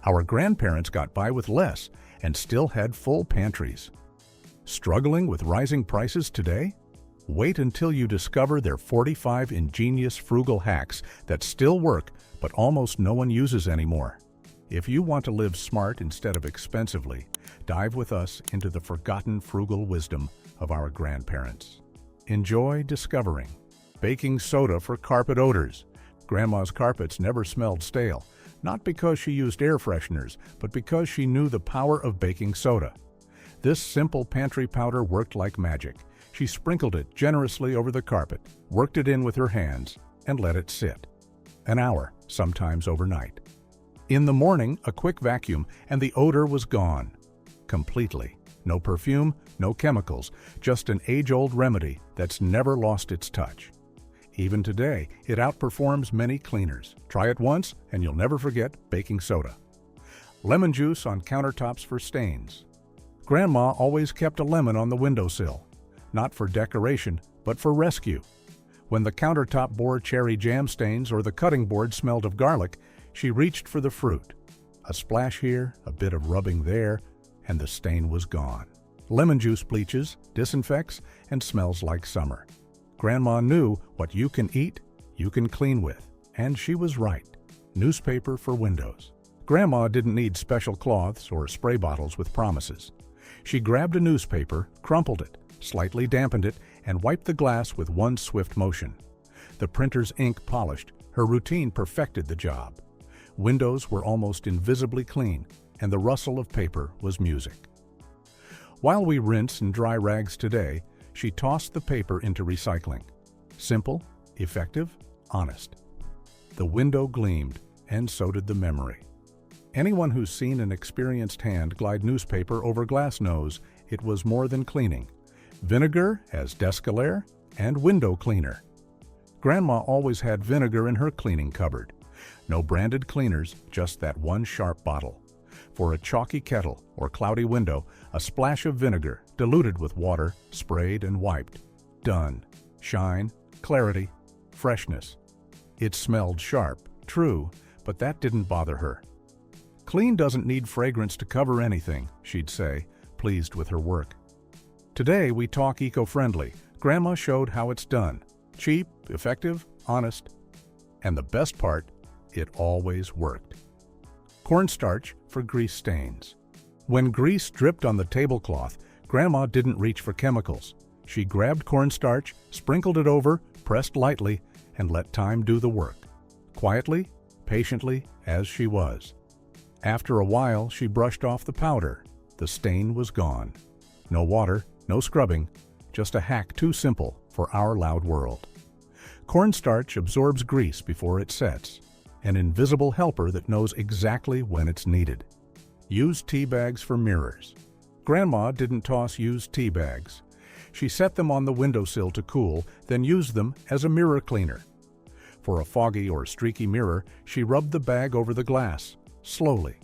Our grandparents got by with less and still had full pantries. Struggling with rising prices today? Wait until you discover their 45 ingenious frugal hacks that still work but almost no one uses anymore. If you want to live smart instead of expensively, dive with us into the forgotten frugal wisdom of our grandparents. Enjoy discovering baking soda for carpet odors. Grandma's carpets never smelled stale, not because she used air fresheners, but because she knew the power of baking soda. This simple pantry powder worked like magic. She sprinkled it generously over the carpet, worked it in with her hands, and let it sit. An hour, sometimes overnight. In the morning, a quick vacuum, and the odor was gone. Completely. No perfume, no chemicals, just an age-old remedy that's never lost its touch. Even today, it outperforms many cleaners. Try it once, and you'll never forget baking soda. Lemon juice on countertops for stains. Grandma always kept a lemon on the windowsill, not for decoration, but for rescue. When the countertop bore cherry jam stains or the cutting board smelled of garlic, she reached for the fruit. A splash here, a bit of rubbing there, and the stain was gone. Lemon juice bleaches, disinfects, and smells like summer. Grandma knew what you can eat, you can clean with, and she was right. Newspaper for windows. Grandma didn't need special cloths or spray bottles with promises. She grabbed a newspaper, crumpled it, slightly dampened it, and wiped the glass with one swift motion. The printer's ink polished, her routine perfected the job. Windows were almost invisibly clean, and the rustle of paper was music. While we rinse and dry rags today, she tossed the paper into recycling. Simple, effective, honest. The window gleamed, and so did the memory. Anyone who's seen an experienced hand glide newspaper over glass knows it was more than cleaning. Vinegar as descalaire and window cleaner. Grandma always had vinegar in her cleaning cupboard. No branded cleaners, just that one sharp bottle. For a chalky kettle or cloudy window, a splash of vinegar, diluted with water, sprayed and wiped. Done. Shine, clarity, freshness. It smelled sharp, true, but that didn't bother her. Clean doesn't need fragrance to cover anything, she'd say, pleased with her work. Today we talk eco-friendly. Grandma showed how it's done. Cheap, effective, honest. And the best part, it always worked. Cornstarch for grease stains. When grease dripped on the tablecloth, Grandma didn't reach for chemicals. She grabbed cornstarch, sprinkled it over, pressed lightly, and let time do the work. Quietly, patiently, as she was. After a while, she brushed off the powder. The stain was gone. No water, no scrubbing, just a hack too simple for our loud world. Cornstarch absorbs grease before it sets, an invisible helper that knows exactly when it's needed. Used tea bags for mirrors. Grandma didn't toss used tea bags. She set them on the windowsill to cool, then used them as a mirror cleaner. For a foggy or streaky mirror, she rubbed the bag over the glass, slowly,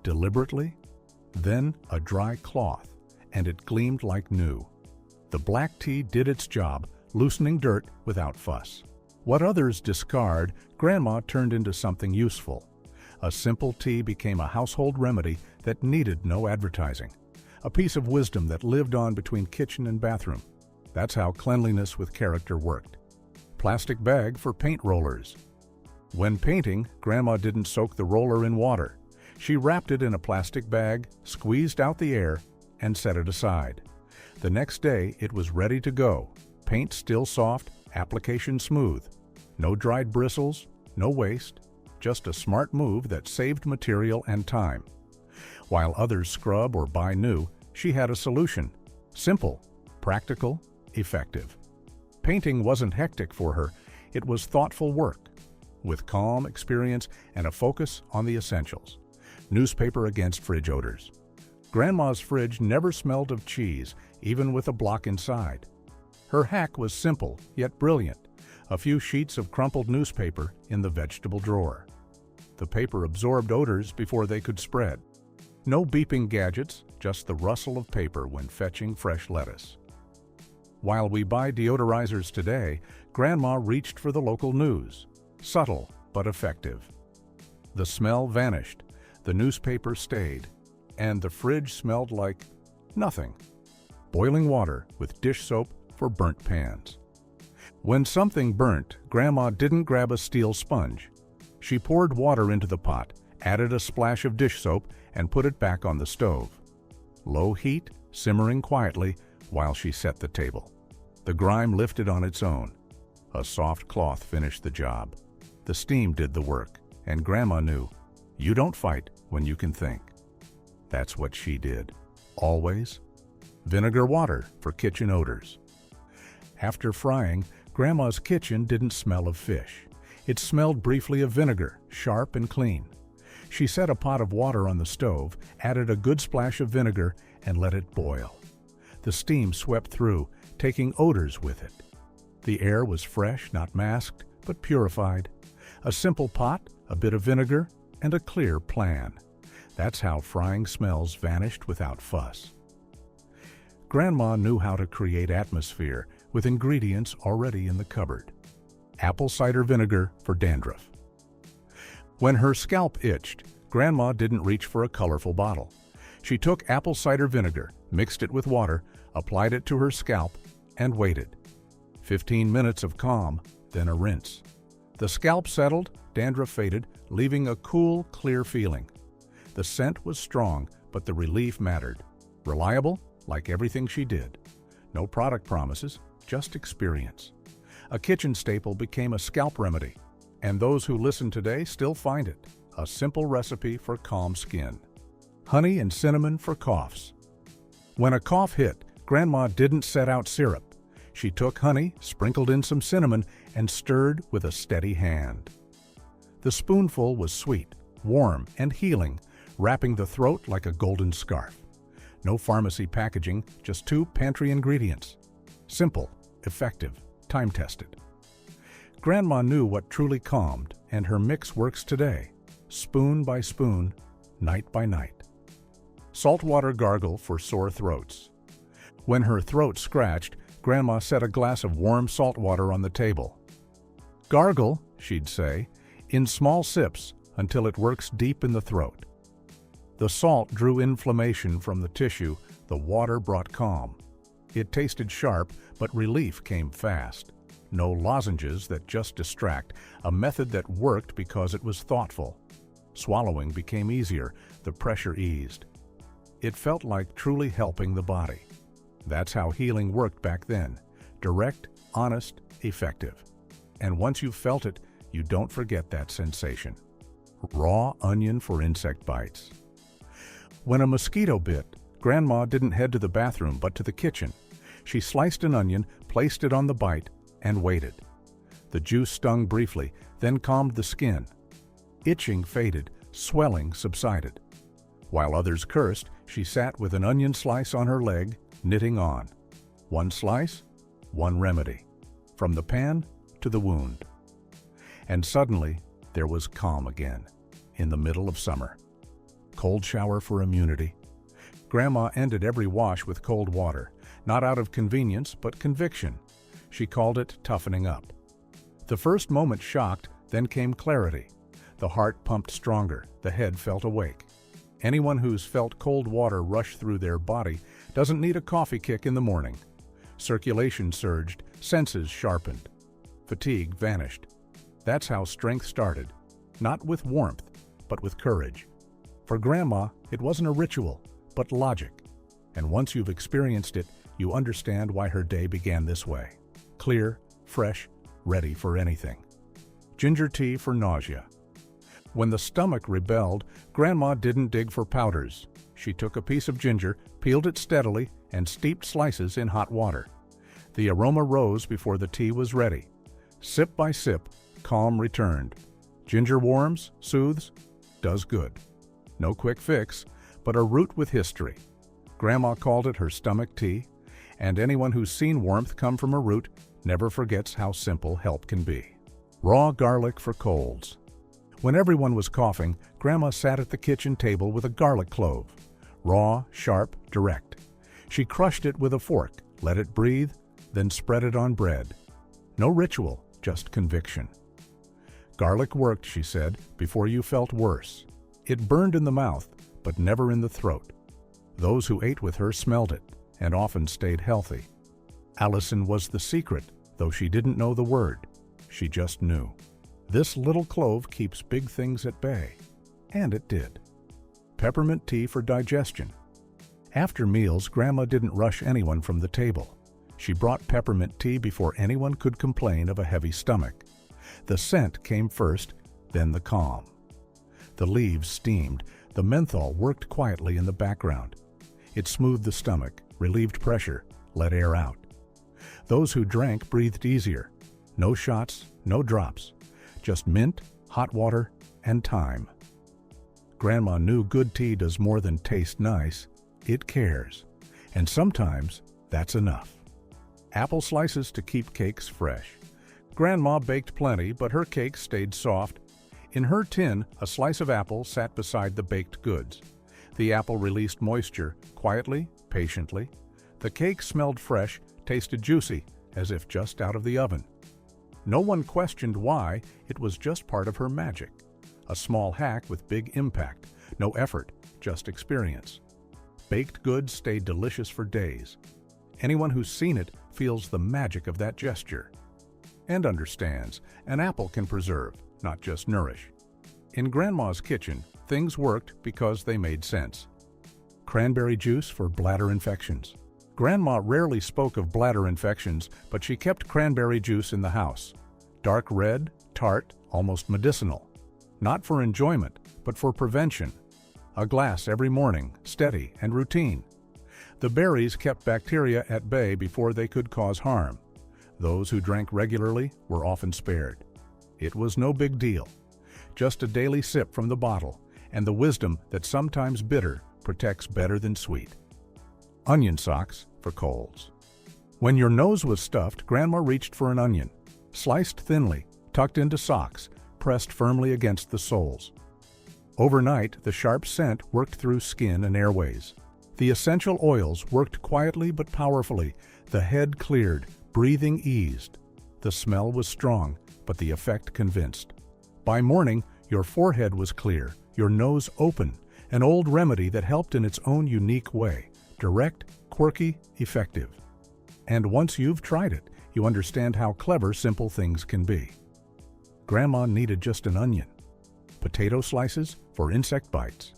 deliberately, then a dry cloth, and it gleamed like new. The black tea did its job, loosening dirt without fuss. What others discard, Grandma turned into something useful. A simple tea became a household remedy that needed no advertising. A piece of wisdom that lived on between kitchen and bathroom. That's how cleanliness with character worked. Plastic bag for paint rollers. When painting, Grandma didn't soak the roller in water. She wrapped it in a plastic bag, squeezed out the air, and set it aside. The next day, it was ready to go. Paint still soft, application smooth. No dried bristles, no waste, just a smart move that saved material and time. While others scrub or buy new, she had a solution. Simple, practical, effective. Painting wasn't hectic for her, it was thoughtful work, with calm experience and a focus on the essentials. Newspaper against fridge odors. Grandma's fridge never smelled of cheese, even with a block inside. Her hack was simple, yet brilliant. A few sheets of crumpled newspaper in the vegetable drawer. The paper absorbed odors before they could spread. No beeping gadgets, just the rustle of paper when fetching fresh lettuce. While we buy deodorizers today, Grandma reached for the local news. Subtle, but effective. The smell vanished. The the newspaper stayed, and the fridge smelled like nothing. Boiling water with dish soap for burnt pans. When something burnt, Grandma didn't grab a steel sponge. She poured water into the pot, added a splash of dish soap, and put it back on the stove. Low heat, simmering quietly while she set the table. The grime lifted on its own. A soft cloth finished the job. The steam did the work, and Grandma knew, you don't fight when you can think. That's what she did. Always. Vinegar water for kitchen odors. After frying, Grandma's kitchen didn't smell of fish. It smelled briefly of vinegar, sharp and clean. She set a pot of water on the stove, added a good splash of vinegar, and let it boil. The steam swept through, taking odors with it. The air was fresh, not masked, but purified. A simple pot, a bit of vinegar, and a clear plan. That's how frying smells vanished without fuss. Grandma knew how to create atmosphere with ingredients already in the cupboard. Apple cider vinegar for dandruff. When her scalp itched, Grandma didn't reach for a colorful bottle. She took apple cider vinegar, mixed it with water, applied it to her scalp, and waited. 15 minutes of calm, then a rinse. The scalp settled, dandruff faded, leaving a cool, clear feeling. The scent was strong, but the relief mattered. Reliable, like everything she did. No product promises, just experience. A kitchen staple became a scalp remedy, and those who listen today still find it. A simple recipe for calm skin. Honey and cinnamon for coughs. When a cough hit, Grandma didn't set out syrup. She took honey, sprinkled in some cinnamon, and stirred with a steady hand. The spoonful was sweet, warm, and healing, wrapping the throat like a golden scarf. No pharmacy packaging, just 2 pantry ingredients. Simple, effective, time-tested. Grandma knew what truly calmed, and her mix works today, spoon by spoon, night by night. Saltwater gargle for sore throats. When her throat scratched, Grandma set a glass of warm salt water on the table. Gargle, she'd say, in small sips until it works deep in the throat. The salt drew inflammation from the tissue, the water brought calm. It tasted sharp, but relief came fast. No lozenges that just distract, a method that worked because it was thoughtful. Swallowing became easier, the pressure eased. It felt like truly helping the body. That's how healing worked back then. Direct, honest, effective. And once you've felt it, you don't forget that sensation. Raw onion for insect bites. When a mosquito bit, Grandma didn't head to the bathroom but to the kitchen. She sliced an onion, placed it on the bite, and waited. The juice stung briefly, then calmed the skin. Itching faded, swelling subsided. While others cursed, she sat with an onion slice on her leg, knitting on. One slice, one remedy. From the pan to the wound. And suddenly, there was calm again, in the middle of summer. Cold shower for immunity. Grandma ended every wash with cold water, not out of convenience, but conviction. She called it toughening up. The first moment shocked, then came clarity. The heart pumped stronger, the head felt awake. Anyone who's felt cold water rush through their body doesn't need a coffee kick in the morning. Circulation surged, senses sharpened. Fatigue vanished. That's how strength started, not with warmth, but with courage. For Grandma, it wasn't a ritual, but logic. And once you've experienced it, you understand why her day began this way. Clear, fresh, ready for anything. Ginger tea for nausea. When the stomach rebelled, Grandma didn't dig for powders. She took a piece of ginger, peeled it steadily, and steeped slices in hot water. The aroma rose before the tea was ready. Sip by sip, calm returned. Ginger warms, soothes, does good. No quick fix, but a root with history. Grandma called it her stomach tea, and anyone who's seen warmth come from a root never forgets how simple help can be. Raw garlic for colds. When everyone was coughing, Grandma sat at the kitchen table with a garlic clove. Raw, sharp, direct. She crushed it with a fork, let it breathe, then spread it on bread. No ritual, just conviction. Garlic worked, she said, before you felt worse. It burned in the mouth, but never in the throat. Those who ate with her smelled it, and often stayed healthy. Allison was the secret, though she didn't know the word. She just knew. This little clove keeps big things at bay. And it did. Peppermint tea for digestion. After meals, Grandma didn't rush anyone from the table. She brought peppermint tea before anyone could complain of a heavy stomach. The scent came first, then the calm. The leaves steamed. The menthol worked quietly in the background. It smoothed the stomach, relieved pressure, let air out. Those who drank breathed easier. No shots, no drops. Just mint, hot water, and thyme. Grandma knew good tea does more than taste nice. It cares. And sometimes that's enough. Apple slices to keep cakes fresh. Grandma baked plenty, but her cakes stayed soft. In her tin, a slice of apple sat beside the baked goods. The apple released moisture, quietly, patiently. The cake smelled fresh, tasted juicy, as if just out of the oven. No one questioned why. It was just part of her magic. A small hack with big impact. No effort, just experience. Baked goods stayed delicious for days. Anyone who's seen it feels the magic of that gesture. And understands, an apple can preserve, not just nourish. In Grandma's kitchen, things worked because they made sense. Cranberry juice for bladder infections. Grandma rarely spoke of bladder infections, but she kept cranberry juice in the house. Dark red, tart, almost medicinal. Not for enjoyment, but for prevention. A glass every morning, steady and routine. The berries kept bacteria at bay before they could cause harm. Those who drank regularly were often spared. It was no big deal. Just a daily sip from the bottle, and the wisdom that sometimes bitter protects better than sweet. Onion socks for colds. When your nose was stuffed, Grandma reached for an onion. Sliced thinly, tucked into socks, pressed firmly against the soles. Overnight, the sharp scent worked through skin and airways. The essential oils worked quietly but powerfully. The head cleared, breathing eased. The smell was strong, but the effect convinced. By morning, your forehead was clear, your nose open, an old remedy that helped in its own unique way. Direct, quirky, effective. And once you've tried it, you understand how clever simple things can be. Grandma needed just an onion. Potato slices for insect bites.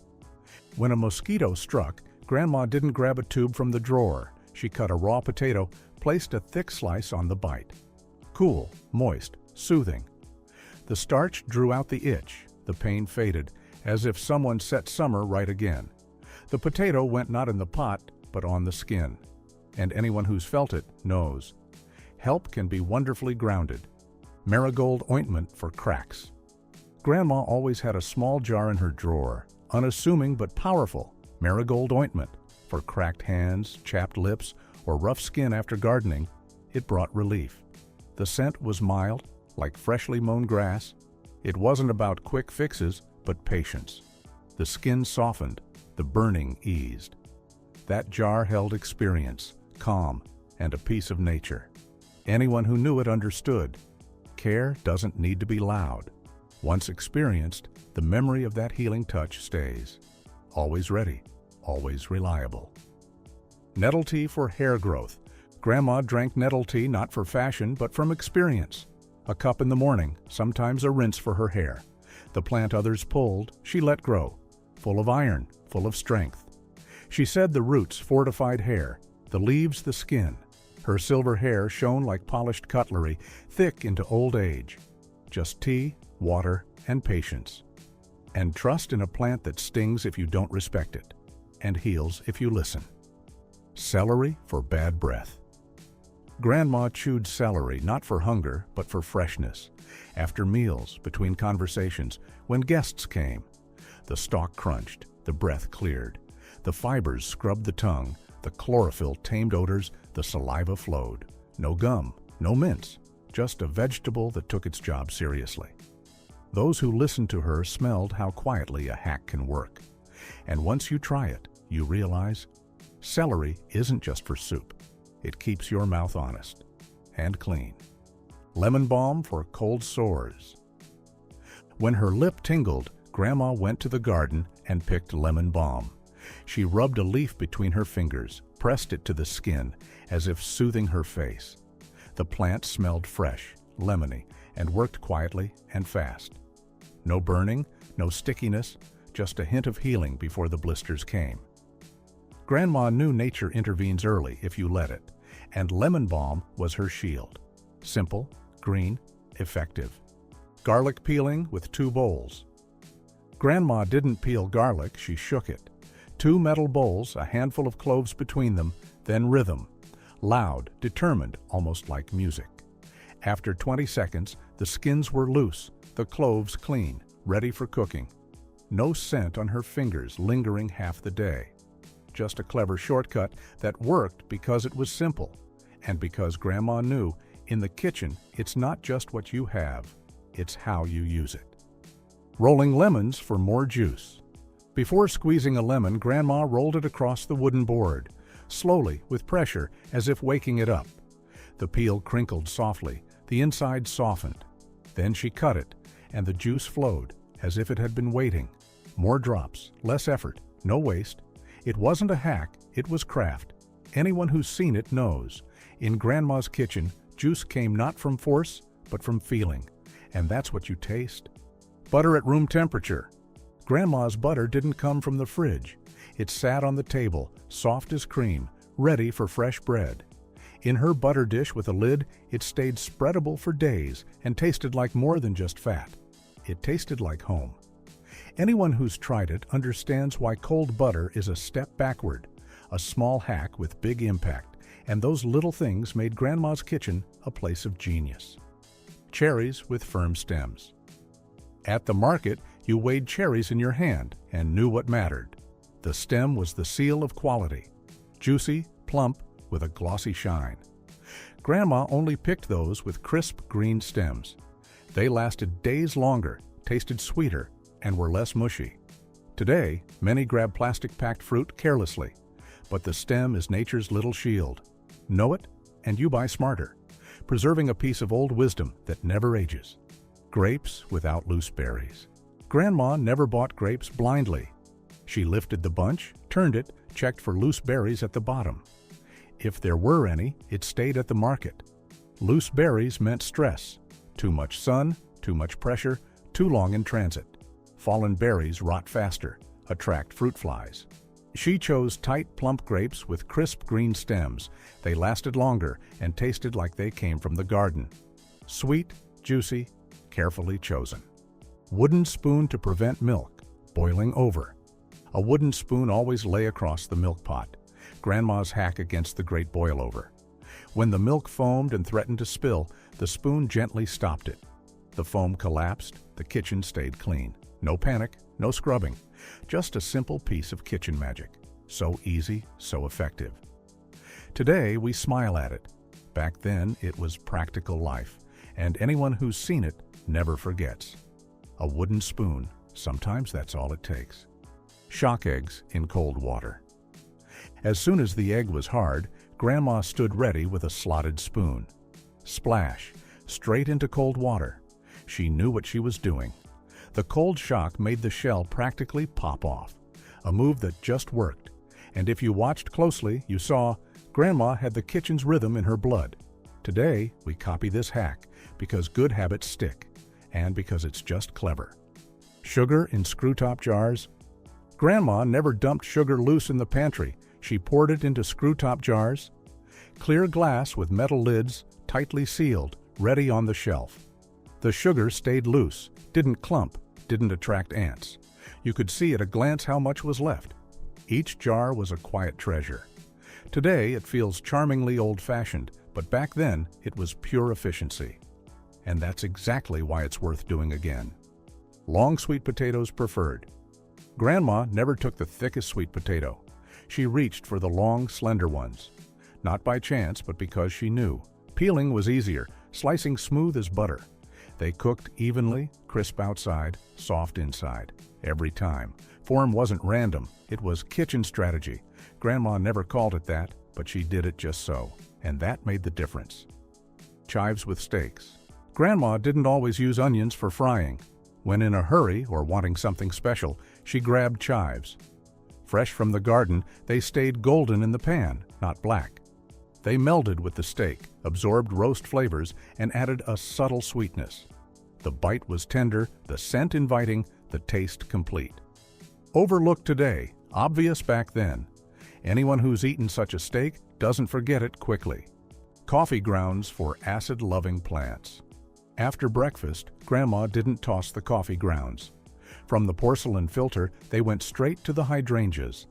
When a mosquito struck, Grandma didn't grab a tube from the drawer. She cut a raw potato, placed a thick slice on the bite. Cool, moist, soothing. The starch drew out the itch. The pain faded, as if someone set summer right again. The potato went not in the pot, but on the skin. And anyone who's felt it knows. Help can be wonderfully grounded. Marigold ointment for cracks. Grandma always had a small jar in her drawer, unassuming but powerful. Marigold ointment for cracked hands, chapped lips, or rough skin after gardening. It brought relief. The scent was mild, like freshly mown grass. It wasn't about quick fixes, but patience. The skin softened, the burning eased. That jar held experience, calm, and a piece of nature. Anyone who knew it understood. Care doesn't need to be loud. Once experienced, the memory of that healing touch stays. Always ready, always reliable. Nettle tea for hair growth. Grandma drank nettle tea not for fashion, but from experience. A cup in the morning, sometimes a rinse for her hair. The plant others pulled, she let grow. Full of iron, full of strength. She said the roots fortified hair, the leaves the skin. Her silver hair shone like polished cutlery, thick into old age. Just tea, water, and patience. And trust in a plant that stings if you don't respect it, and heals if you listen. Celery for bad breath. Grandma chewed celery not for hunger, but for freshness. After meals, between conversations, when guests came. The stalk crunched, the breath cleared. The fibers scrubbed the tongue, the chlorophyll tamed odors, the saliva flowed. No gum, no mints, just a vegetable that took its job seriously. Those who listened to her smelled how quietly a hack can work. And once you try it, you realize celery isn't just for soup. It keeps your mouth honest and clean. Lemon balm for cold sores. When her lip tingled, Grandma went to the garden and picked lemon balm. She rubbed a leaf between her fingers, pressed it to the skin, as if soothing her face. The plant smelled fresh, lemony, and worked quietly and fast. No burning, no stickiness, just a hint of healing before the blisters came. Grandma knew nature intervenes early if you let it, and lemon balm was her shield. Simple, green, effective. Garlic peeling with 2 bowls. Grandma didn't peel garlic, she shook it. 2 metal bowls, a handful of cloves between them, then rhythm. Loud, determined, almost like music. After 20 seconds, the skins were loose, the cloves clean, ready for cooking. No scent on her fingers lingering half the day. Just a clever shortcut that worked because it was simple, and because Grandma knew in the kitchen it's not just what you have, it's how you use it. Rolling lemons for more juice. Before squeezing a lemon, Grandma rolled it across the wooden board, slowly, with pressure, as if waking it up. The peel crinkled softly, the inside softened. Then she cut it, and the juice flowed, as if it had been waiting. More drops, less effort, no waste. It wasn't a hack, it was craft. Anyone who's seen it knows. In Grandma's kitchen, juice came not from force, but from feeling. And that's what you taste. Butter at room temperature. Grandma's butter didn't come from the fridge. It sat on the table, soft as cream, ready for fresh bread. In her butter dish with a lid, it stayed spreadable for days and tasted like more than just fat. It tasted like home. Anyone who's tried it understands why cold butter is a step backward, a small hack with big impact, and those little things made Grandma's kitchen a place of genius. Cherries with firm stems. At the market, you weighed cherries in your hand and knew what mattered. The stem was the seal of quality. Juicy, plump, with a glossy shine. Grandma only picked those with crisp green stems. They lasted days longer, tasted sweeter, and were less mushy. Today, many grab plastic-packed fruit carelessly, but the stem is nature's little shield. Know it, and you buy smarter, preserving a piece of old wisdom that never ages. Grapes without loose berries. Grandma never bought grapes blindly. She lifted the bunch, turned it, checked for loose berries at the bottom. If there were any, it stayed at the market. Loose berries meant stress. Too much sun, too much pressure, too long in transit. Fallen berries rot faster, attract fruit flies. She chose tight, plump grapes with crisp green stems. They lasted longer and tasted like they came from the garden. Sweet, juicy, carefully chosen. Wooden spoon to prevent milk boiling over. A wooden spoon always lay across the milk pot. Grandma's hack against the great boil-over. When the milk foamed and threatened to spill, the spoon gently stopped it. The foam collapsed, the kitchen stayed clean. No panic, no scrubbing, just a simple piece of kitchen magic. So easy, so effective. Today, we smile at it. Back then, it was practical life, and anyone who's seen it never forgets. A wooden spoon, sometimes that's all it takes. Shock eggs in cold water. As soon as the egg was hard, Grandma stood ready with a slotted spoon. Splash, straight into cold water. She knew what she was doing. The cold shock made the shell practically pop off, a move that just worked. And if you watched closely, you saw Grandma had the kitchen's rhythm in her blood. Today, we copy this hack because good habits stick, and because it's just clever. Sugar in screw-top jars. Grandma never dumped sugar loose in the pantry. She poured it into screw-top jars. Clear glass with metal lids, tightly sealed, ready on the shelf. The sugar stayed loose, didn't clump, didn't attract ants. You could see at a glance how much was left. Each jar was a quiet treasure. Today, it feels charmingly old-fashioned, but back then, it was pure efficiency. And that's exactly why it's worth doing again. Long sweet potatoes preferred. Grandma never took the thickest sweet potato. She reached for the long, slender ones. Not by chance, but because she knew. Peeling was easier, slicing smooth as butter. They cooked evenly, crisp outside, soft inside. Every time. Form wasn't random, it was kitchen strategy. Grandma never called it that, but she did it just so. And that made the difference. Chives with steaks. Grandma didn't always use onions for frying. When in a hurry or wanting something special, she grabbed chives. Fresh from the garden, they stayed golden in the pan, not black. They melded with the steak, absorbed roast flavors, and added a subtle sweetness. The bite was tender, the scent inviting, the taste complete. Overlooked today, obvious back then. Anyone who's eaten such a steak doesn't forget it quickly. Coffee grounds for acid-loving plants. After breakfast, Grandma didn't toss the coffee grounds. From the porcelain filter, they went straight to the hydrangeas.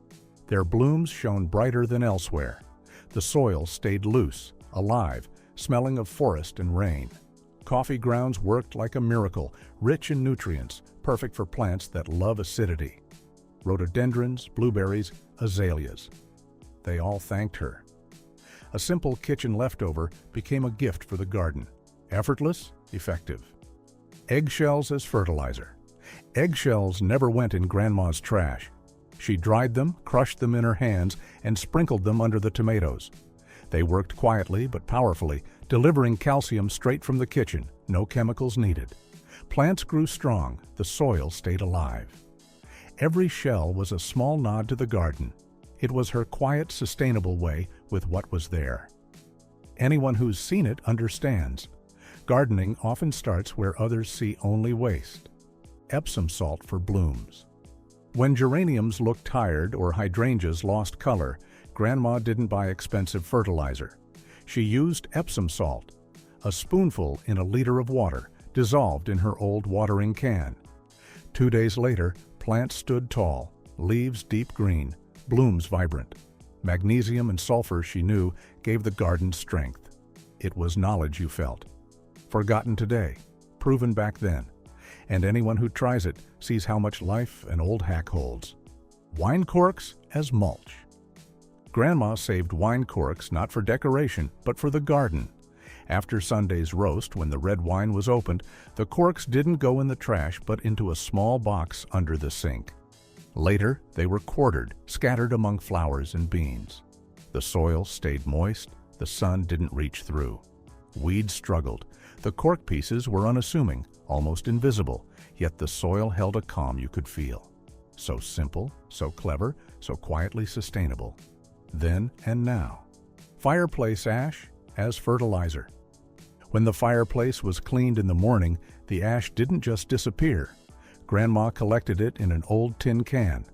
Their blooms shone brighter than elsewhere. The soil stayed loose, alive, smelling of forest and rain. Coffee grounds worked like a miracle, rich in nutrients, perfect for plants that love acidity. Rhododendrons, blueberries, azaleas. They all thanked her. A simple kitchen leftover became a gift for the garden. Effortless, effective. Eggshells as fertilizer. Eggshells never went in Grandma's trash. She dried them, crushed them in her hands, and sprinkled them under the tomatoes. They worked quietly but powerfully, delivering calcium straight from the kitchen, no chemicals needed. Plants grew strong, the soil stayed alive. Every shell was a small nod to the garden. It was her quiet, sustainable way with what was there. Anyone who's seen it understands. Gardening often starts where others see only waste. Epsom salt for blooms. When geraniums looked tired or hydrangeas lost color, Grandma didn't buy expensive fertilizer. She used Epsom salt, a spoonful in a liter of water, dissolved in her old watering can. 2 days later, plants stood tall, leaves deep green, blooms vibrant. Magnesium and sulfur, she knew, gave the garden strength. It was knowledge you felt. Forgotten today, proven back then. And anyone who tries it sees how much life an old hack holds. Wine corks as mulch. Grandma saved wine corks not for decoration, but for the garden. After Sunday's roast, when the red wine was opened, the corks didn't go in the trash but into a small box under the sink. Later, they were quartered, scattered among flowers and beans. The soil stayed moist, the sun didn't reach through. Weeds struggled. The cork pieces were unassuming, almost invisible, yet the soil held a calm you could feel. So simple, so clever, so quietly sustainable. Then and now. Fireplace ash as fertilizer. When the fireplace was cleaned in the morning, the ash didn't just disappear. Grandma collected it in an old tin can.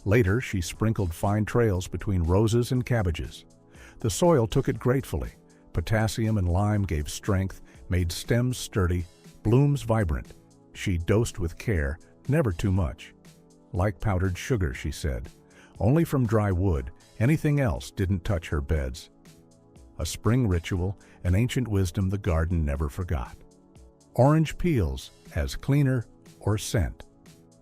Later, she sprinkled fine trails between roses and cabbages. The soil took it gratefully. Potassium and lime gave strength, made stems sturdy, blooms vibrant. She dosed with care, never too much. Like powdered sugar, she said. Only from dry wood, anything else didn't touch her beds. A spring ritual, an ancient wisdom the garden never forgot. Orange peels as cleaner or scent.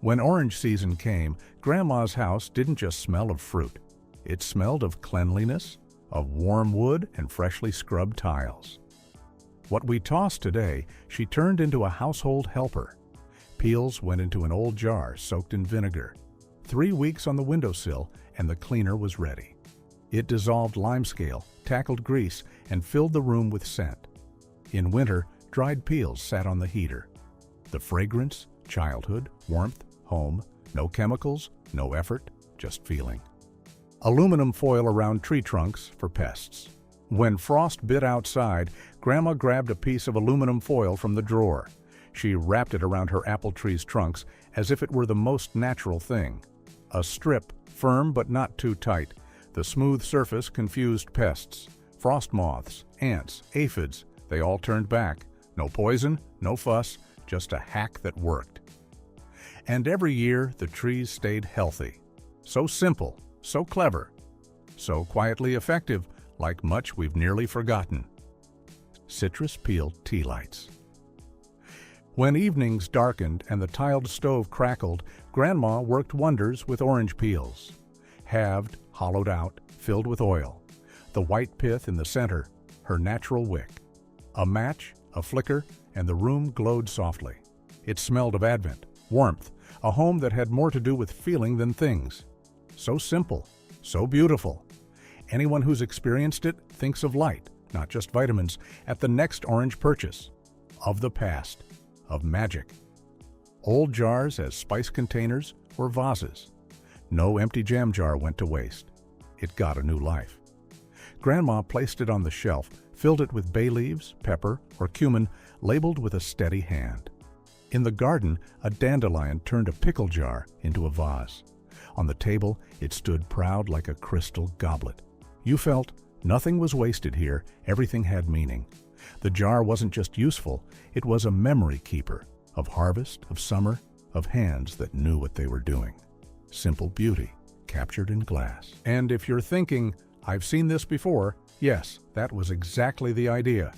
When orange season came, Grandma's house didn't just smell of fruit. It smelled of cleanliness, of warm wood and freshly scrubbed tiles. What we toss today, she turned into a household helper. Peels went into an old jar soaked in vinegar. 3 weeks on the windowsill and the cleaner was ready. It dissolved limescale, tackled grease, and filled the room with scent. In winter, dried peels sat on the heater. The fragrance, childhood, warmth, home, no chemicals, no effort, just feeling. Aluminum foil around tree trunks for pests. When frost bit outside, Grandma grabbed a piece of aluminum foil from the drawer. She wrapped it around her apple tree's trunks as if it were the most natural thing. A strip, firm but not too tight. The smooth surface confused pests. Frost moths, ants, aphids, they all turned back. No poison, no fuss, just a hack that worked. And every year, the trees stayed healthy. So simple, so clever, so quietly effective, like much we've nearly forgotten. Citrus peel tea lights. When evenings darkened and the tiled stove crackled, Grandma worked wonders with orange peels. Halved, hollowed out, filled with oil. The white pith in the center, her natural wick. A match, a flicker, and the room glowed softly. It smelled of Advent, warmth, a home that had more to do with feeling than things. So simple, so beautiful. Anyone who's experienced it thinks of light, not just vitamins, at the next orange purchase. Of the past, of magic. old jars as spice containers or vases. No empty jam jar went to waste. It got a new life. Grandma placed it on the shelf, filled it with bay leaves, pepper, or cumin, labeled with a steady hand. In the garden, a dandelion turned a pickle jar into a vase. On the table, it stood proud like a crystal goblet. You felt nothing was wasted here, everything had meaning. The jar wasn't just useful, it was a memory keeper of harvest, of summer, of hands that knew what they were doing. Simple beauty, captured in glass. And if you're thinking, I've seen this before, yes, that was exactly the idea.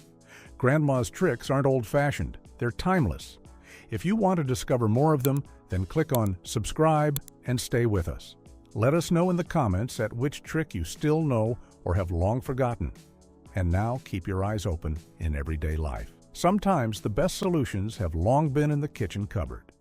Grandma's tricks aren't old-fashioned, they're timeless. If you want to discover more of them, then click on subscribe and stay with us. Let us know in the comments at which trick you still know or have long forgotten. And now keep your eyes open in everyday life. Sometimes the best solutions have long been in the kitchen cupboard.